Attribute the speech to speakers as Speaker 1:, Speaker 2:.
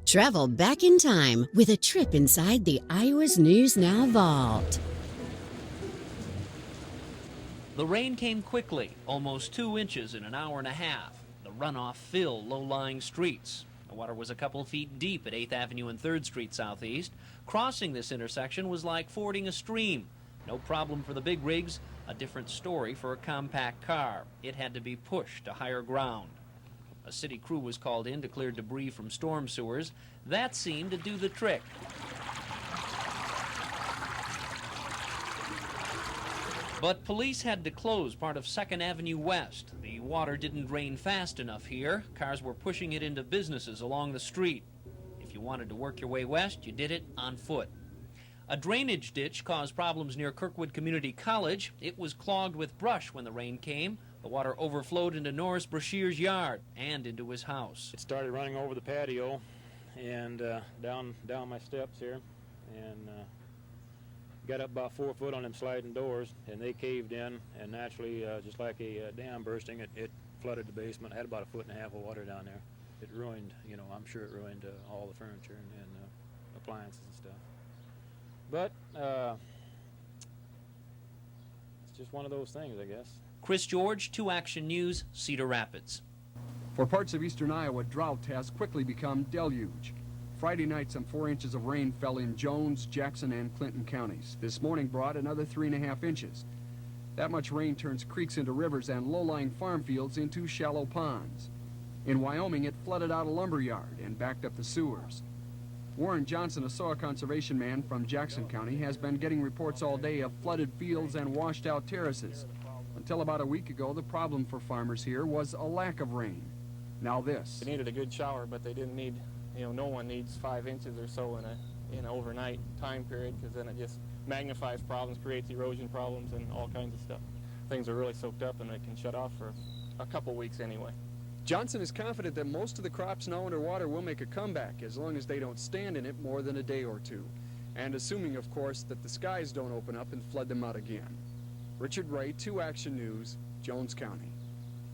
Speaker 1: Travel back in time with a trip inside the Iowa's News Now vault.
Speaker 2: The rain came quickly, almost 2 inches in an hour and a half. The runoff filled low-lying streets. The water was a couple feet deep at 8th Avenue and 3rd Street Southeast. Crossing this intersection was like fording a stream. No problem for the big rigs, a different story for a compact car. It had to be pushed to higher ground. A city crew was called in to clear debris from storm sewers. That seemed to do the trick. But police had to close part of 2nd Avenue West. The water didn't drain fast enough here. Cars were pushing it into businesses along the street. If you wanted to work your way west, you did it on foot. A drainage ditch caused problems near Kirkwood Community College. It was clogged with brush when the rain came. The water overflowed into Norris Brashear's yard and into his house.
Speaker 3: It started running over the patio and down my steps here, and got up about 4 foot on them sliding doors, and they caved in, and naturally, just like a dam bursting, it flooded the basement. It had about 1.5 feet of water down there. It ruined, I'm sure it ruined all the furniture and appliances and stuff. But it's just one of those things, I guess.
Speaker 2: Chris George, 2 Action News, Cedar Rapids.
Speaker 4: For parts of eastern Iowa, drought has quickly become deluge. Friday night, some 4 inches of rain fell in Jones, Jackson, and Clinton counties. This morning brought another 3.5 inches. That much rain turns creeks into rivers and low-lying farm fields into shallow ponds. In Wyoming, it flooded out a lumber yard and backed up the sewers. Warren Johnson, a soil conservation man from Jackson County, has been getting reports all day of flooded fields and washed-out terraces. Until about a week ago, the problem for farmers here was a lack of rain. Now this.
Speaker 5: They needed a good shower, but they didn't need, no one needs 5 inches or so in an overnight time period, because then it just magnifies problems, creates erosion problems, and all kinds of stuff. Things are really soaked up, and they can shut off for a couple weeks anyway.
Speaker 4: Johnson is confident that most of the crops now underwater will make a comeback as long as they don't stand in it more than a day or two. And assuming, of course, that the skies don't open up and flood them out again. Richard Ray, 2 Action News, Jones County.